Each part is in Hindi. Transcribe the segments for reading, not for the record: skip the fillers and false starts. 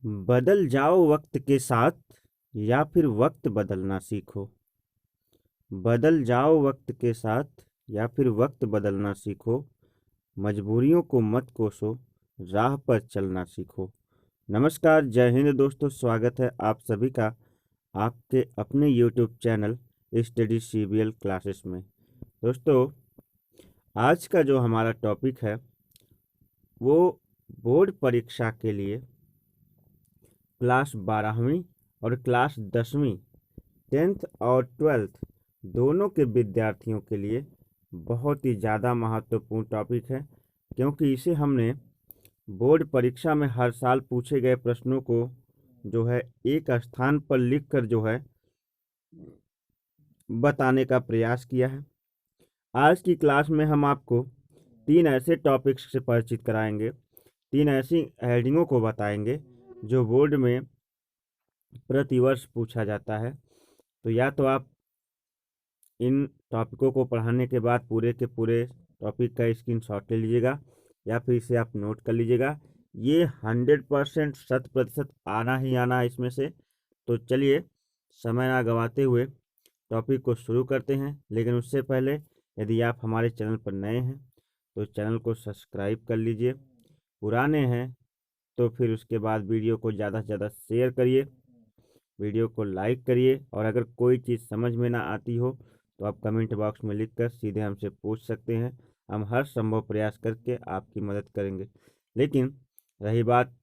बदल जाओ वक्त के साथ या फिर वक्त बदलना सीखो। बदल जाओ वक्त के साथ या फिर वक्त बदलना सीखो। मजबूरियों को मत कोसो, राह पर चलना सीखो। नमस्कार, जय हिंद दोस्तों। स्वागत है आप सभी का आपके अपने YouTube channel study CBL classes में। दोस्तों, आज का जो हमारा टॉपिक है वो बोर्ड परीक्षा के लिए क्लास 12वीं और क्लास 10वीं 10th और 12th दोनों के विद्यार्थियों के लिए बहुत ही ज़्यादा महत्वपूर्ण टॉपिक है, क्योंकि इसे हमने बोर्ड परीक्षा में हर साल पूछे गए प्रश्नों को जो है एक स्थान पर लिखकर जो है बताने का प्रयास किया है। आज की क्लास में हम आपको 3 ऐसे टॉपिक्स से परिचित कराएंगे, 3 ऐसी हेडिंगों को बताएंगे जो बोर्ड में प्रतिवर्ष पूछा जाता है। तो या तो आप इन टॉपिकों को पढ़ाने के बाद पूरे के पूरे टॉपिक का स्क्रीनशॉट ले लीजिएगा या फिर इसे आप नोट कर लीजिएगा। ये 100% 100% आना ही आना है इसमें से। तो चलिए समय ना गंवाते हुए टॉपिक को शुरू करते हैं। लेकिन उससे पहले यदि आप हमारे चैनल पर नए हैं तो चैनल को सब्सक्राइब कर लीजिए, पुराने हैं तो फिर उसके बाद वीडियो को ज़्यादा से ज़्यादा शेयर करिए, वीडियो को लाइक करिए, और अगर कोई चीज़ समझ में ना आती हो तो आप कमेंट बॉक्स में लिखकर सीधे हमसे पूछ सकते हैं। हम हर संभव प्रयास करके आपकी मदद करेंगे। लेकिन रही बात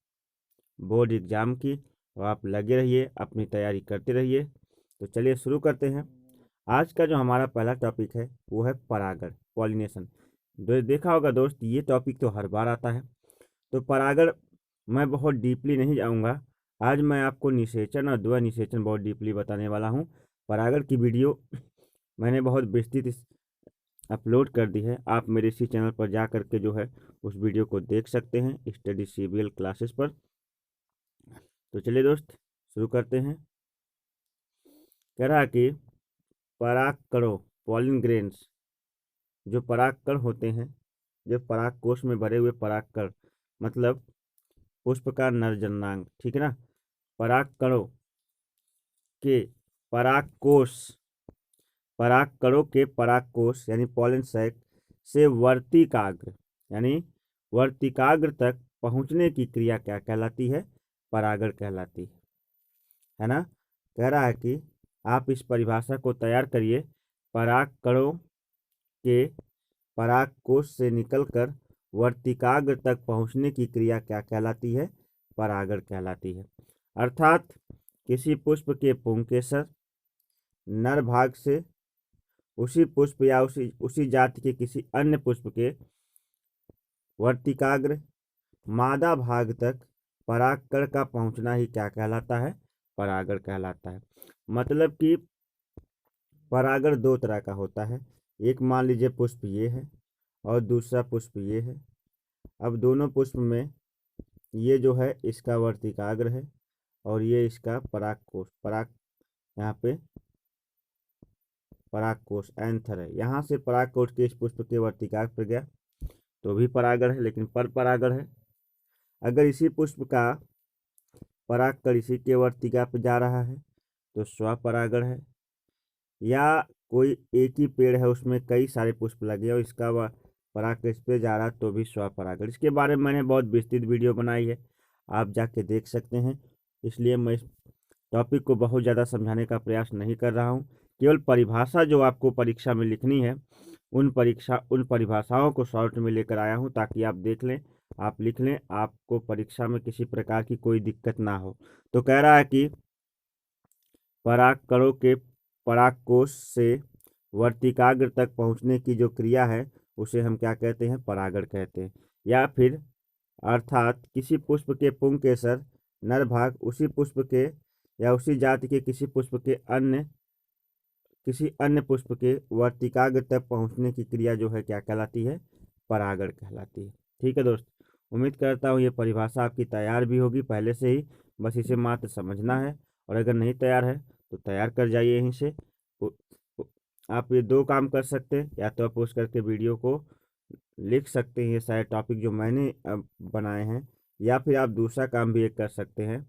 बोर्ड एग्ज़ाम की, तो आप लगे रहिए, अपनी तैयारी करते रहिए। तो चलिए शुरू करते हैं। आज का जो हमारा पहला टॉपिक है वो है परागण, पॉलिनेशन। देखा होगा दोस्त, ये टॉपिक तो हर बार आता है। तो परागण मैं बहुत डीपली नहीं जाऊँगा। आज मैं आपको निषेचन और द्वय निषेचन बहुत डीपली बताने वाला हूँ। परागण की वीडियो मैंने बहुत विस्तृत अपलोड कर दी है। आप मेरे इसी चैनल पर जा करके जो है उस वीडियो को देख सकते हैं स्टडी CBL क्लासेस पर। तो चलिए दोस्त शुरू करते हैं। कह रहा कि परागकणों, पॉलिन ग्रेन्स, जो परागकण होते हैं, जो परागकोश में भरे हुए परागकण, मतलब पुष्प का नरजननांग, ठीक है ना। परागकणों के परागकोश, परागकणों के परागकोश यानी पॉलन सैक से वर्तिकाग्र यानी वर्तिकाग्र तक पहुंचने की क्रिया क्या कहलाती है? परागण कहलाती है ना। कह रहा है कि आप इस परिभाषा को तैयार करिए। परागकणों के परागकोश से निकलकर वर्तिकाग्र तक पहुंचने की क्रिया क्या कहलाती है? परागण कहलाती है। अर्थात किसी पुष्प के पुंकेसर नर भाग से उसी पुष्प या उसी जाति के किसी अन्य पुष्प के वर्तिकाग्र मादा भाग तक परागकण का पहुंचना ही क्या कहलाता है? परागण कहलाता है। मतलब कि परागण 2 तरह का होता है। एक मान लीजिए पुष्प ये है और दूसरा पुष्प ये है। अब दोनों पुष्प में ये जो है इसका वर्तिकाग्र है और ये इसका परागकोश, यहाँ पे परागकोश एंथर है। यहाँ से परागकोश के इस पुष्प के वर्तिकाग्र पर गया तो भी परागण है, लेकिन पर परागण है। अगर इसी पुष्प का परागकण इसी के वर्तिका पर जा रहा है तो स्वपरागण है। या कोई एक ही पेड़ है, उसमें कई सारे पुष्प लगे और इसका पराग इस पे जा रहा है तो भी स्वपरागण। इसके बारे में मैंने बहुत विस्तृत वीडियो बनाई है, आप जाके देख सकते हैं। इसलिए मैं इस टॉपिक को बहुत ज़्यादा समझाने का प्रयास नहीं कर रहा हूँ। केवल परिभाषा जो आपको परीक्षा में लिखनी है उन परिभाषाओं को शॉर्ट में लेकर आया हूँ, ताकि आप देख लें, आप लिख लें, आपको परीक्षा में किसी प्रकार की कोई दिक्कत ना हो। तो कह रहा है कि परागकणों के परागकोश से वर्तिकाग्र तक पहुंचने की जो क्रिया है उसे हम क्या कहते हैं? परागण कहते हैं। या फिर अर्थात किसी पुष्प के पुंकेसर नर भाग उसी पुष्प के या उसी जाति के किसी अन्य पुष्प के वर्तिकाग्र तक पहुंचने की क्रिया जो है क्या कहलाती है? परागण कहलाती है। ठीक है दोस्त, उम्मीद करता हूँ ये परिभाषा आपकी तैयार भी होगी पहले से ही, बस इसे मात्र समझना है। और अगर नहीं तैयार है तो तैयार कर जाइए यहीं से। आप ये 2 काम कर सकते हैं, या तो आप पोस्ट करके वीडियो को लिख सकते हैं। ये सारे टॉपिक जो मैंने बनाए हैं या फिर आप दूसरा काम भी एक कर सकते हैं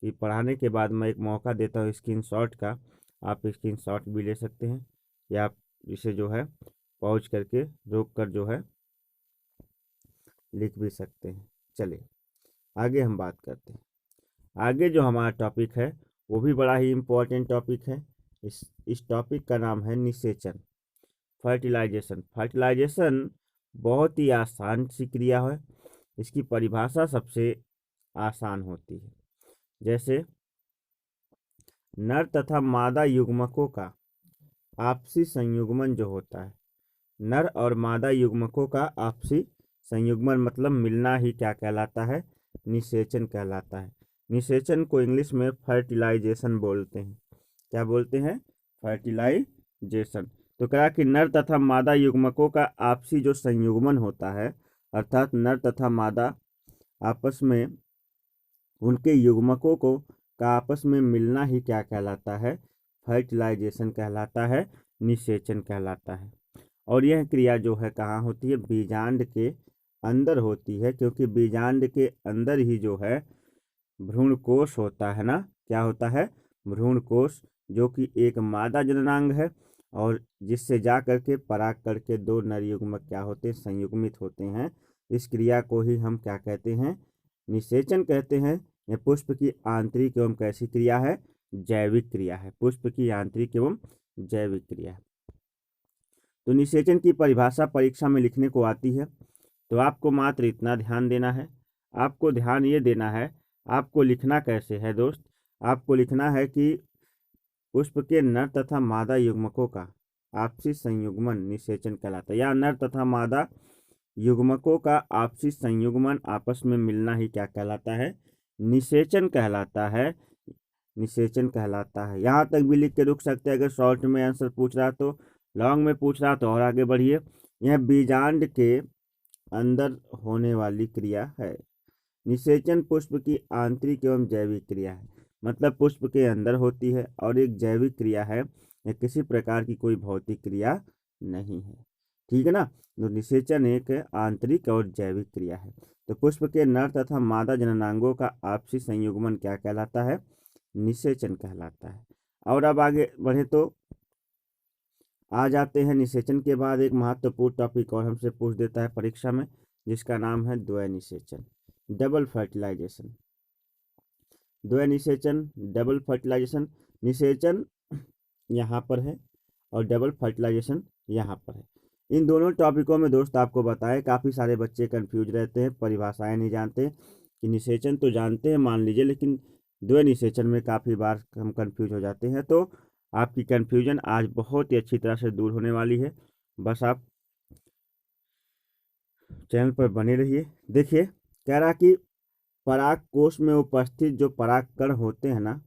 कि पढ़ाने के बाद मैं एक मौका देता हूँ स्क्रीनशॉट का, आप स्क्रीनशॉट भी ले सकते हैं या आप इसे जो है पॉज करके रोक कर जो है लिख भी सकते हैं। चलिए आगे हम बात करते हैं। आगे जो हमारा टॉपिक है वो भी बड़ा ही इम्पोर्टेंट टॉपिक है। इस टॉपिक का नाम है निषेचन, फर्टिलाइजेशन। फर्टिलाइजेशन बहुत ही आसान सी क्रिया है। इसकी परिभाषा सबसे आसान होती है। जैसे नर तथा मादा युग्मकों का आपसी संयुग्मन जो होता है, नर और मादा युग्मकों का आपसी संयुग्मन मतलब मिलना ही क्या कहलाता है? निषेचन कहलाता है। निषेचन को इंग्लिश में फर्टिलाइजेशन बोलते हैं। क्या बोलते हैं? फर्टिलाइजेशन। तो कहा कि नर तथा मादा युग्मकों का आपसी जो संयुग्मन होता है, अर्थात नर तथा मादा आपस में उनके युग्मकों को का आपस में मिलना ही क्या कहलाता है? फर्टिलाइजेशन कहलाता है, निषेचन कहलाता है। और यह क्रिया जो है कहाँ होती है? बीजांड के अंदर होती है, क्योंकि बीजांड के अंदर ही जो है भ्रूणकोश होता है ना। क्या होता है? भ्रूणकोश, जो कि एक मादा जननांग है और जिससे जा करके पराग के दो नर युग्मक क्या होते हैं? संयुग्मित होते हैं। इस क्रिया को ही हम क्या कहते हैं? निषेचन कहते हैं। यह पुष्प की आंतरिक एवं कैसी क्रिया है? जैविक क्रिया है। पुष्प की आंतरिक एवं जैविक क्रिया है। तो निषेचन की परिभाषा परीक्षा में लिखने को आती है, तो आपको मात्र इतना ध्यान देना है। आपको ध्यान ये देना है, आपको लिखना कैसे है दोस्त? आपको लिखना है कि पुष्प के नर तथा मादा युग्मकों का आपसी संयुग्मन निषेचन कहलाता है, या नर तथा मादा युग्मकों का आपसी संयुग्मन आपस में मिलना ही क्या कहलाता है? निषेचन कहलाता है। निषेचन कहलाता है। यहाँ तक भी लिख के रुक सकते हैं। अगर शॉर्ट में आंसर पूछ रहा तो, लॉन्ग में पूछ रहा तो और आगे बढ़िए। यह बीजांड के अंदर होने वाली क्रिया है। निषेचन पुष्प की आंतरिक एवं जैविक क्रिया है, मतलब पुष्प के अंदर होती है और एक जैविक क्रिया है। यह किसी प्रकार की कोई भौतिक क्रिया नहीं है। ठीक है ना। तो निषेचन एक आंतरिक और जैविक क्रिया है। तो पुष्प के नर तथा मादा जननांगों का आपसी संयुग्मन क्या कहलाता है? निषेचन कहलाता है। और अब आगे बढ़े तो आ जाते हैं निषेचन के बाद एक महत्वपूर्ण टॉपिक और हमसे पूछ देता है परीक्षा में, जिसका नाम है द्वय निषेचन, डबल फर्टिलाइजेशन। द्वय निषेचन, डबल फर्टिलाइजेशन। निषेचन यहाँ पर है और डबल फर्टिलाइजेशन यहाँ पर है। इन दोनों टॉपिकों में दोस्त आपको बताएं, काफ़ी सारे बच्चे कंफ्यूज रहते हैं, परिभाषाएं नहीं जानते कि निषेचन तो जानते हैं मान लीजिए, लेकिन द्वय निषेचन में काफ़ी बार हम कंफ्यूज हो जाते हैं। तो आपकी कंफ्यूजन आज बहुत ही अच्छी तरह से दूर होने वाली है। बस आप चैनल पर बने रहिए। देखिए, कह रहा कि पराग कोश में उपस्थित जो पराग कण होते हैं ना,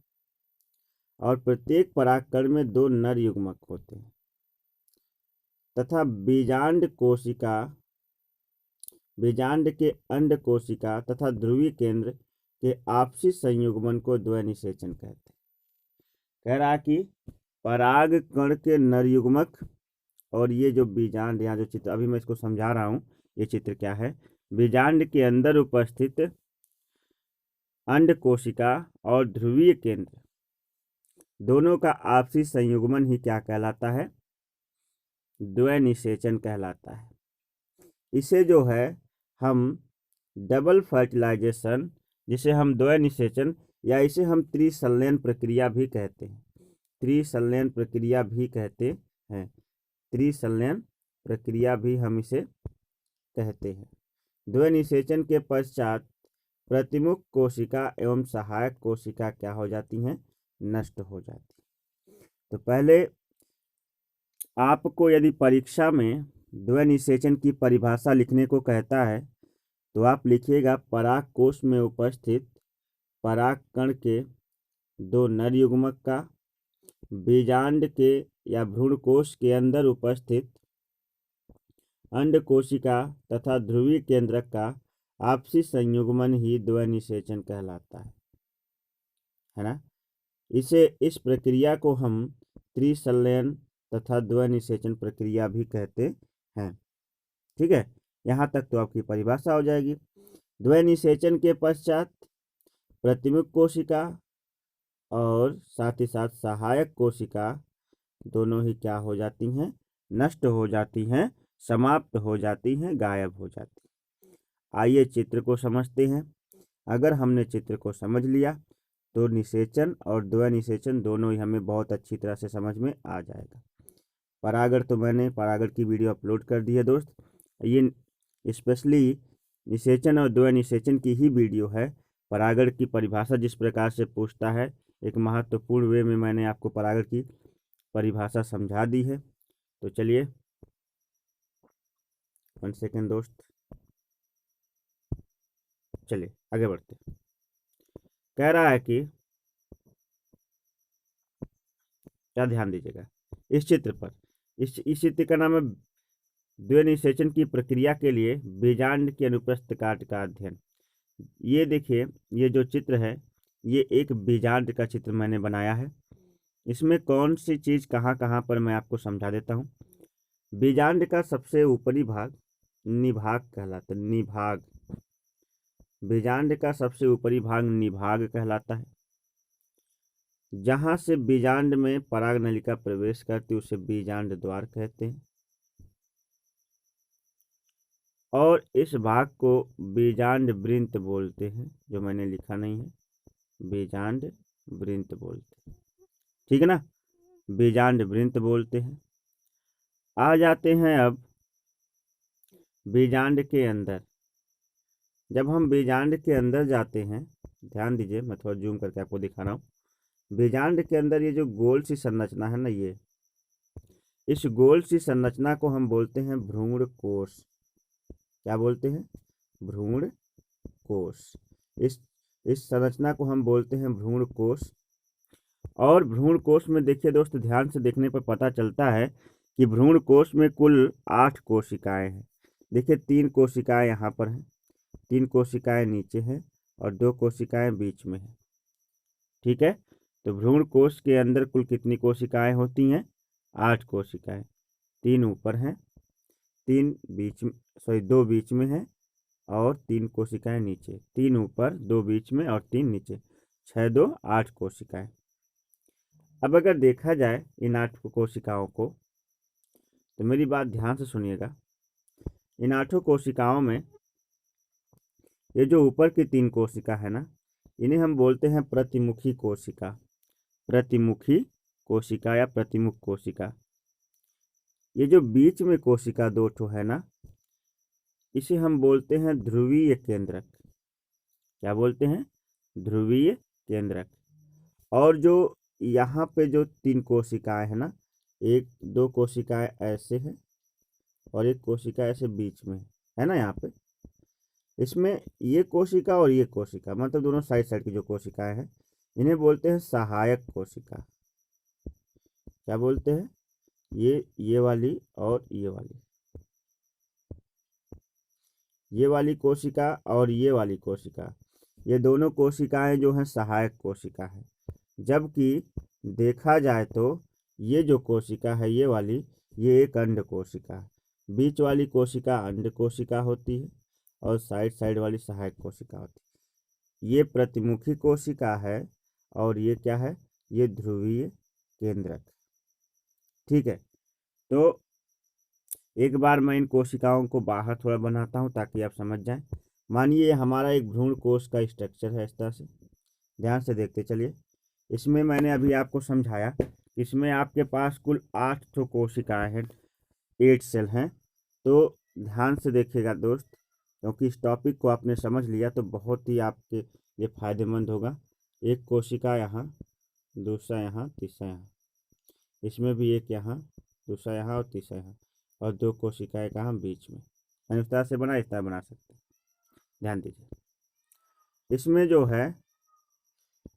और प्रत्येक पराग कण में दो नर युग्मक होते हैं तथा बीजांड कोशिका, बीजांड के अंड कोशिका तथा ध्रुवीय केंद्र के आपसी संयुग्मन को द्वय निषेचन कहते हैं। कह रहा कि पराग कण के नर युग्मक और ये जो बीजांड, यहाँ जो चित्र अभी मैं इसको समझा रहा हूँ, ये चित्र क्या है? बीजांड के अंदर उपस्थित अंड कोशिका और ध्रुवीय केंद्र दोनों का आपसी संयुग्मन ही क्या कहलाता है? द्वय निषेचन कहलाता है। इसे जो है हम डबल फर्टिलाइजेशन, जिसे हम द्वय निषेचन या इसे हम त्रिसंलयन प्रक्रिया भी कहते हैं। त्रिसंलयन प्रक्रिया भी कहते हैं। त्रिसंलयन प्रक्रिया भी हम इसे कहते हैं। द्वय निषेचन के पश्चात प्रतिमुख कोशिका एवं सहायक कोशिका क्या हो जाती हैं? नष्ट हो जाती है। तो पहले आपको यदि परीक्षा में द्वय निषेचन की परिभाषा लिखने को कहता है तो आप लिखिएगा पराग कोश में उपस्थित पराग कण के दो नर युग्मक का बीजांड के या भ्रूणकोश के अंदर उपस्थित अंड कोशिका तथा ध्रुवीय केंद्रक का आपसी संयुग्मन ही द्वय निषेचन कहलाता है ना। इस प्रक्रिया को हम त्रिसंलयन तथा द्वय निषेचन प्रक्रिया भी कहते हैं। ठीक है, यहाँ तक तो आपकी परिभाषा हो जाएगी। द्वयनिषेचन के पश्चात प्रतिमुख कोशिका और साथ ही साथ सहायक कोशिका दोनों ही क्या हो जाती हैं, नष्ट हो जाती हैं, समाप्त हो जाती हैं, गायब हो जाती हैं। आइए चित्र को समझते हैं। अगर हमने चित्र को समझ लिया तो निषेचन और द्वयनिषेचन दोनों ही हमें बहुत अच्छी तरह से समझ में आ जाएगा। परागण तो मैंने परागण की वीडियो अपलोड कर दी है दोस्त। ये स्पेशली निषेचन और द्वयनिषेचन की ही वीडियो है। परागण की परिभाषा जिस प्रकार से पूछता है, एक महत्वपूर्ण वे में मैंने आपको परागण की परिभाषा समझा दी है। तो चलिए 1 सेकेंड दोस्त, चलिए आगे बढ़ते हैं। कह रहा है कि क्या ध्यान दीजिएगा इस चित्र पर। इस चित्र का नाम है द्वयनिषेचन की प्रक्रिया के लिए बीजांड के अनुप्रस्थ काट का अध्ययन। ये देखिए, ये जो चित्र है ये एक बीजांड का चित्र मैंने बनाया है। इसमें कौन सी चीज़ कहाँ कहाँ पर मैं आपको समझा देता हूँ। बीजांड का सबसे ऊपरी भाग निभाग कहलाता है। निभाग, बीजांड का सबसे ऊपरी भाग निभाग कहलाता है। जहाँ से बीजांड में पराग नलिका प्रवेश करती है उसे बीजांड द्वार कहते हैं। और इस भाग को बीजांड वृंत बोलते हैं, जो मैंने लिखा नहीं है, बीजांड वृंत बोलते हैं। ठीक है ना, बीजांड वृंत बोलते हैं। आ जाते हैं अब बीजांड के अंदर। जब हम बीजांड के अंदर जाते हैं, ध्यान दीजिए, मैं थोड़ा जूम करके आपको दिखा रहा हूँ। बीजांड के अंदर ये जो गोल सी संरचना है ना, ये इस गोल सी संरचना को हम बोलते हैं भ्रूण कोश। क्या बोलते हैं? भ्रूण कोश। इस संरचना को हम बोलते हैं भ्रूण कोश। और भ्रूण कोश में देखिए दोस्त, ध्यान से देखने पर पता चलता है कि भ्रूण कोश में कुल 8 कोशिकाएं हैं। देखिए 3 कोशिकाएं यहाँ पर हैं, 3 कोशिकाएं नीचे हैं और 2 कोशिकाएं बीच में हैं। ठीक है, तो भ्रूण कोश के अंदर कुल कितनी कोशिकाएं होती हैं? 8 कोशिकाएं। 3 ऊपर हैं, 3 बीच में, 2 बीच में हैं और 3 कोशिकाएं नीचे। 3 ऊपर, 2 बीच में और 3 नीचे, 6 2 8 कोशिकाएं। अब अगर देखा जाए इन 8 कोशिकाओं को, तो मेरी बात ध्यान से सुनिएगा। इन 8 कोशिकाओं में ये जो ऊपर की 3 कोशिका है ना, इन्हें हम बोलते हैं प्रतिमुखी कोशिका। प्रतिमुखी कोशिका या प्रतिमुख कोशिका। ये जो बीच में कोशिका 2 ठो है ना, इसे हम बोलते हैं ध्रुवीय केंद्रक। क्या बोलते हैं? ध्रुवीय केंद्रक। और जो यहाँ पे जो 3 कोशिकाएं है ना, 1 2 कोशिकाएं ऐसे हैं और एक कोशिका ऐसे बीच में है ना, यहाँ पे इसमें ये कोशिका और ये कोशिका, मतलब दोनों साइड साइड की जो कोशिकाएं हैं, इन्हें बोलते हैं सहायक कोशिका। क्या बोलते हैं? ये वाली और ये वाली कोशिका और ये वाली कोशिका, ये दोनों कोशिकाएं जो हैं सहायक कोशिका है। जबकि देखा जाए तो ये जो कोशिका है ये वाली, ये एक अंड कोशिका है। बीच वाली कोशिका अंड कोशिका होती है और साइड साइड वाली सहायक कोशिका होती है। ये प्रतिमुखी कोशिका है और ये क्या है? ये ध्रुवीय केंद्रक। ठीक है, तो एक बार मैं इन कोशिकाओं को बाहर थोड़ा बनाता हूँ ताकि आप समझ जाएं। मानिए हमारा एक भ्रूण कोश का स्ट्रक्चर है इस तरह से। ध्यान से देखते चलिए। इसमें मैंने अभी आपको समझाया, इसमें आपके पास कुल 8 ठो कोशिकाएं हैं, 8 सेल हैं। तो ध्यान से देखिएगा दोस्त, क्योंकि इस टॉपिक को आपने समझ लिया तो बहुत ही आपके लिए फायदेमंद होगा। एक कोशिका यहाँ, दूसरा यहाँ, तीसरा यहाँ, इसमें भी एक यहाँ, दूसरा यहाँ और तीसरा यहाँ, और 2 कोशिकाएं कहाँ? बीच में। मैंने इस तरह से बना, इस तरह बना सकते हैं। ध्यान दीजिए, इसमें जो है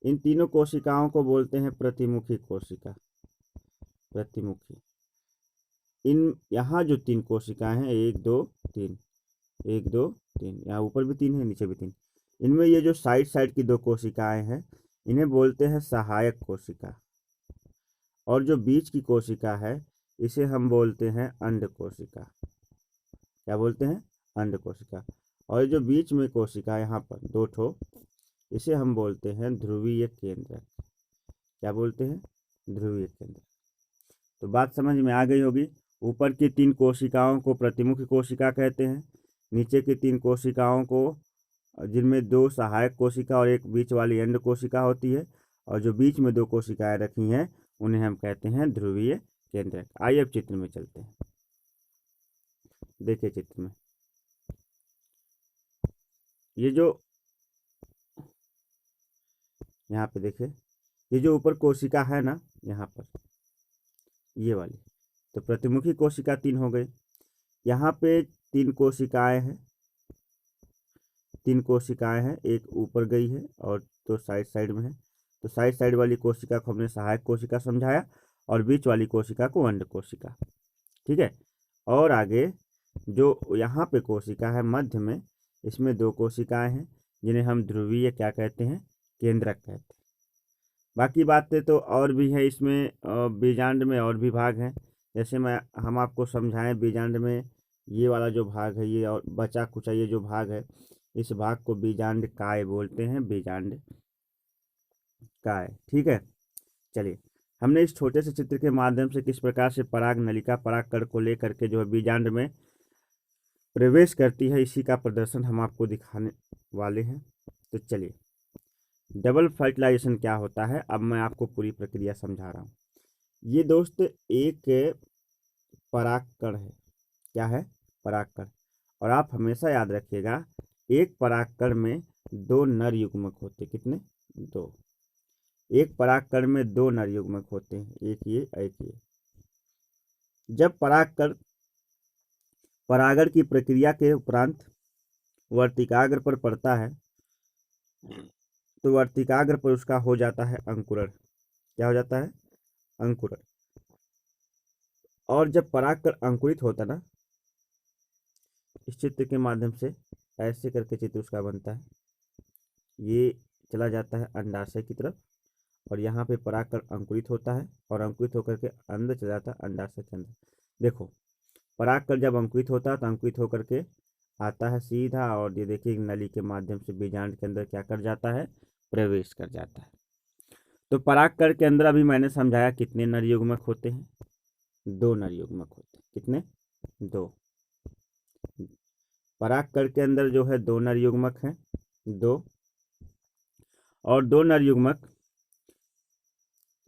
इन तीनों कोशिकाओं को बोलते हैं प्रतिमुखी कोशिका। प्रतिमुखी। इन यहाँ जो 3 कोशिकाएं हैं, 1 2 3, 1 2 3, यहाँ ऊपर भी 3 है, नीचे भी 3। इनमें ये जो साइड साइड की 2 कोशिकाएं हैं, इन्हें बोलते हैं सहायक कोशिका। और जो बीच की कोशिका है, इसे हम बोलते हैं अंड कोशिका। क्या बोलते हैं? अंड कोशिका। और जो बीच में कोशिका यहाँ पर दो ठो, इसे हम बोलते हैं ध्रुवीय केंद्रक। क्या बोलते हैं? ध्रुवीय केंद्रक। तो बात समझ में आ गई होगी। ऊपर की 3 कोशिकाओं को प्रतिमुखी कोशिका कहते हैं, नीचे की 3 कोशिकाओं को, जिनमें 2 सहायक कोशिका और एक बीच वाली अंड कोशिका होती है, और जो बीच में 2 कोशिकाएं रखी हैं उन्हें हम कहते हैं ध्रुवीय केंद्रक। आइए अब चित्र में चलते हैं। देखिए चित्र में ये जो यहाँ पे देखिए, ये जो ऊपर कोशिका है ना, यहाँ पर ये वाली, तो प्रतिमुखी कोशिका 3 हो गई। यहाँ पे 3 कोशिकाएं हैं, 3 कोशिकाएं हैं, एक ऊपर गई है और 2 साइड साइड में है। तो साइड साइड वाली कोशिका को हमने सहायक कोशिका समझाया और बीच वाली कोशिका को अंड कोशिका। ठीक है। और आगे जो यहाँ पे कोशिका है मध्य में, इसमें 2 कोशिकाएं हैं जिन्हें हम ध्रुवीय क्या कहते हैं? केंद्रक कहते हैं। बाकी बातें तो और भी है इसमें, बीजांड में और भी भाग हैं। जैसे हम आपको समझाएं, बीजांड में ये वाला जो भाग है, ये और बचा कुचा ये जो भाग है, इस भाग को बीजांड काय बोलते हैं, बीजांड काय। ठीक है। चलिए, हमने इस छोटे से चित्र के माध्यम से किस प्रकार से पराग नलिका परागकण को लेकर के जो है बीजांड में प्रवेश करती है, इसी का प्रदर्शन हम आपको दिखाने वाले हैं। तो चलिए, डबल फर्टिलाइजेशन क्या होता है, अब मैं आपको पूरी प्रक्रिया समझा रहा हूँ। ये दोस्त एक परागकण है। क्या है? परागकण। और आप हमेशा याद रखिएगा, एक परागकण में 2 नर युग्मक होते। कितने? 2। एक परागकण में 2 नर युग्मक होते हैं, एक ये एक ये। जब परागकण परागण की प्रक्रिया के उपरांत वर्तिकाग्र पर पड़ता है, तो वर्तिकाग्र पर उसका हो जाता है अंकुरण। क्या हो जाता है? अंकुरण। और जब परागकण अंकुरित होता ना, इस चित्र के माध्यम से ऐसे करके चित्र उसका बनता है, ये चला जाता है अंडाशय की तरफ, और यहाँ पे परागकण अंकुरित होता है और अंकुरित होकर के अंदर चला जाता है अंडाशय के अंदर। देखो, परागकण जब अंकुरित होता है तो अंकुरित होकर के आता है सीधा, और ये देखिए नली के माध्यम से बीजांड के अंदर क्या कर जाता है? प्रवेश कर जाता है। तो परागकण के अंदर अभी मैंने समझाया कितने नर युग्मक होते हैं? 2 नर युग्मक होते हैं। कितने? 2। परागकण के अंदर जो है 2 नर युग्मक हैं, 2। और 2 नर युग्मक,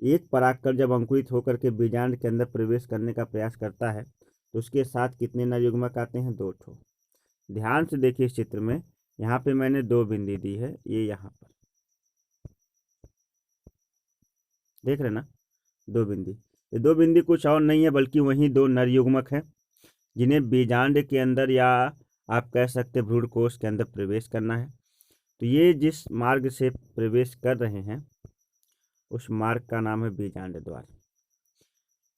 एक परागकण जब अंकुरित होकर के बीजांड के अंदर प्रवेश करने का प्रयास करता है तो उसके साथ कितने नर युग्मक आते हैं? 2 ठो। ध्यान से देखिए इस चित्र में, यहाँ पे मैंने 2 बिंदी दी है, ये यहाँ पर देख रहे ना, 2 बिंदी। ये 2 बिंदी कुछ और नहीं है बल्कि वही 2 नर युग्मक हैं जिन्हें बीजांड के अंदर, या आप कह सकते भ्रूण कोश के अंदर प्रवेश करना है। तो ये जिस मार्ग से प्रवेश कर रहे हैं उस मार्ग का नाम है बीजांड द्वार।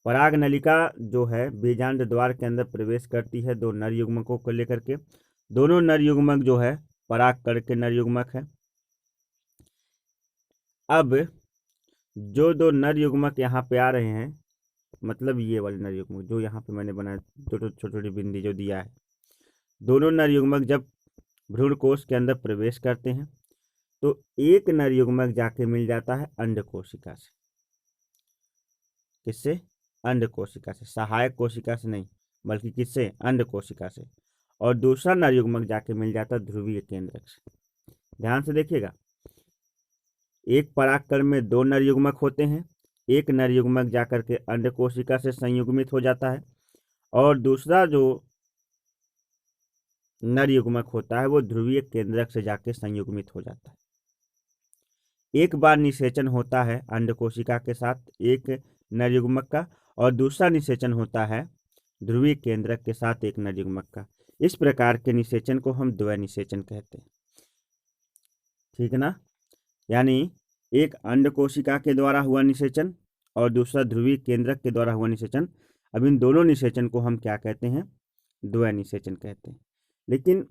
पराग नलिका जो है बीजांड द्वार के अंदर प्रवेश करती है 2 नर युग्मकों को लेकर के। दोनों नर युग्मक जो है परागकण के नर युग्मक है। अब जो 2 नर युग्मक यहाँ पे आ रहे हैं, मतलब ये वाले नर युग्मक जो यहाँ पे मैंने बनाया, छोटी छोटी बिंदी जो दिया है, दोनों नर युग्मक जब भ्रूण कोश के अंदर प्रवेश करते हैं तो एक नर युग्मक जाके मिल जाता है अंड कोशिका से। किससे? अंड कोशिका से। सहायक कोशिका से नहीं, बल्कि किससे? अंड कोशिका से। और दूसरा नर युग्मक जाके मिल जाता है ध्रुवीय केंद्रक से। ध्यान से देखिएगा, एक परागकण में 2 नर युग्मक होते हैं, एक नर युग्मक जाकर के अंड कोशिका से संयुग्मित हो जाता है, और दूसरा जो नर युग्मक होता है वो ध्रुवीय केंद्रक से जाके संयुग्मित हो जाता है। एक बार निषेचन होता है अंड कोशिका के साथ एक नर युग्मक का, और दूसरा निषेचन होता है ध्रुवीय केंद्रक के साथ एक नर युग्मक का। इस प्रकार के निषेचन को हम द्वय निषेचन कहते हैं। ठीक है ना? यानी एक अंड कोशिका के द्वारा हुआ निषेचन और दूसरा ध्रुवीय केंद्रक के द्वारा हुआ निषेचन। अब इन दोनों निषेचन को हम क्या कहते हैं? द्वय निषेचन कहते हैं। लेकिन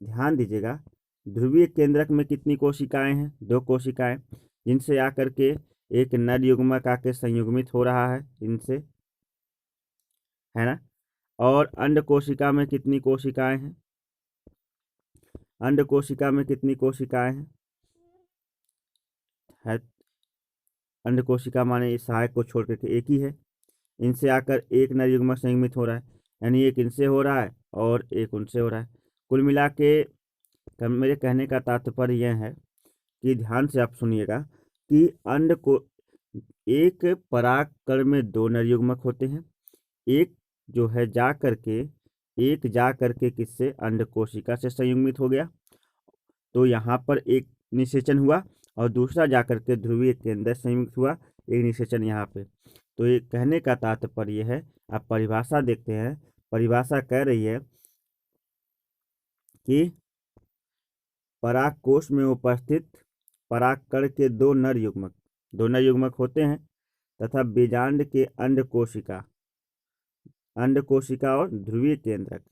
ध्यान दीजिएगा, ध्रुवीय केंद्रक में कितनी कोशिकाएं हैं? 2 कोशिकाएं, जिनसे आकर के एक नर युग्मक आके संयुग्मित हो रहा है इनसे, है ना? और अंड कोशिका में कितनी कोशिकाएं हैं? अंड कोशिका में कितनी कोशिकाएं हैं? अंड कोशिका माने इस सहायक को छोड़ करके एक ही है। इनसे आकर एक नर युग्मक संयुग्मित हो रहा है, यानी एक इनसे हो रहा है और एक उनसे हो रहा है। कुल मिला के मेरे कहने का तात्पर्य यह है कि ध्यान से आप सुनिएगा कि अंड को एक परागकण में 2 नर युग्मक होते हैं। एक जो है जा करके किससे? अंड कोशिका से संयुग्मित हो गया, तो यहाँ पर एक निषेचन हुआ, और दूसरा जाकर के ध्रुवीय केंद्र संयुक्त हुआ, एक निषेचन यहाँ पे। तो ये कहने का तात्पर्य है, आप परिभाषा देखते हैं, परिभाषा कह रही है कि परागकोश में उपस्थित परागकण के 2 नर युग्मक होते हैं तथा बीजांड के अंड कोशिका और ध्रुवीय केंद्रक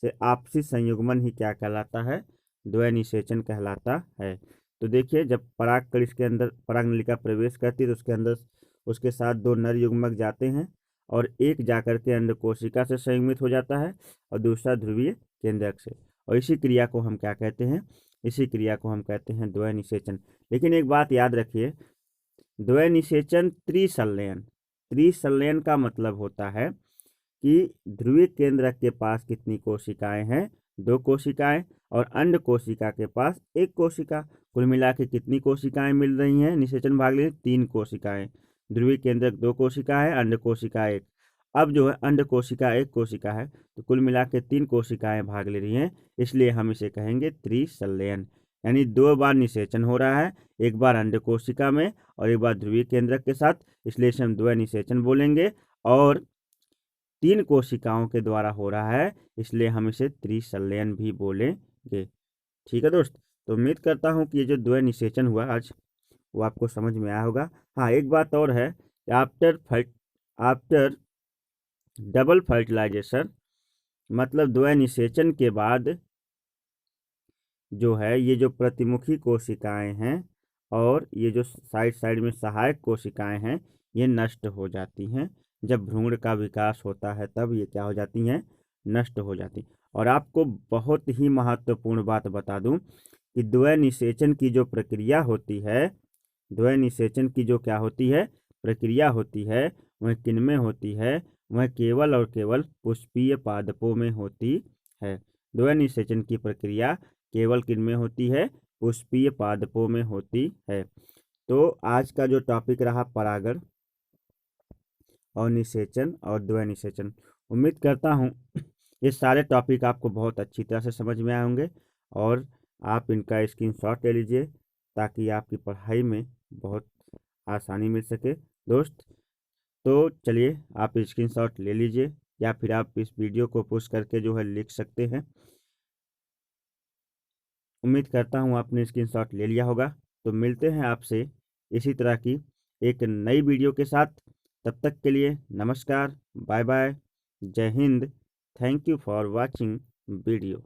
से आपसी संयुग्मन ही क्या कहलाता है? द्वैनिषेचन कहलाता है। तो देखिए, जब परागकण इसके अंदर परागनलिका प्रवेश करती है तो उसके अंदर उसके साथ 2 नर युग्मक जाते हैं, और एक जाकर के अंड कोशिका से संयुग्मित हो जाता है और दूसरा ध्रुवीय केंद्रक से, और इसी क्रिया को हम क्या कहते हैं? इसी क्रिया को हम कहते हैं द्वैनिषेचन। लेकिन एक बात याद रखिए, द्वैनिषेचन त्रिसंलयन का मतलब होता है कि ध्रुवीय केंद्रक के पास कितनी कोशिकाएं हैं? 2 कोशिकाएं, और अंड कोशिका के पास 1 कोशिका। कुल मिला के कितनी कोशिकाएं मिल रही हैं निषेचन भाग लेने? 3 कोशिकाएं। ध्रुवीय केंद्रक 2 कोशिका है, अंड कोशिका 1। अब जो है अंड कोशिका 1 कोशिका है, तो कुल मिला के 3 कोशिकाएं भाग ले रही हैं, इसलिए हम इसे कहेंगे त्रिसंलयन। यानी 2 बार निषेचन हो रहा है, एक बार अंड कोशिका में और एक बार ध्रुवीय केंद्रक के साथ, इसलिए इसे हम द्वैनिषेचन बोलेंगे। और 3 कोशिकाओं के द्वारा हो रहा है, इसलिए हम इसे त्रिसंलयन भी बोलेंगे। ठीक है दोस्त, तो उम्मीद करता हूँ कि ये जो द्वैनिषेचन हुआ आज वो आपको समझ में आया होगा। हाँ, एक बात और है, आफ्टर डबल फर्टिलाइजेशन, मतलब द्वैनिषेचन के बाद जो है ये जो प्रतिमुखी कोशिकाएं हैं और ये जो साइड में सहायक कोशिकाएं हैं, ये नष्ट हो जाती हैं। जब भ्रूण का विकास होता है तब ये क्या हो जाती हैं? नष्ट हो जाती। और आपको बहुत ही महत्वपूर्ण बात बता दूं कि द्वैनिषेचन की जो प्रक्रिया होती है, द्वैनिषेचन की जो क्या होती है? प्रक्रिया होती है, वह किनमें होती है? वह केवल और केवल पुष्पीय पादपों में होती है। द्वैनिषेचन की प्रक्रिया केवल किनमें होती है? पुष्पीय पादपों में होती है। तो आज का जो टॉपिक रहा परागण और निषेचन और द्वैनिषेचन, उम्मीद करता हूँ ये सारे टॉपिक आपको बहुत अच्छी तरह से समझ में आए होंगे, और आप इनका स्क्रीनशॉट ले लीजिए ताकि आपकी पढ़ाई में बहुत आसानी मिल सके दोस्त। तो चलिए, आप स्क्रीनशॉट ले लीजिए, या फिर आप इस वीडियो को पुश करके जो है लिख सकते हैं। उम्मीद करता हूँ आपने स्क्रीनशॉट ले लिया होगा। तो मिलते हैं आपसे इसी तरह की एक नई वीडियो के साथ। तब तक के लिए नमस्कार, बाय बाय, जय Hind, thank you for watching video.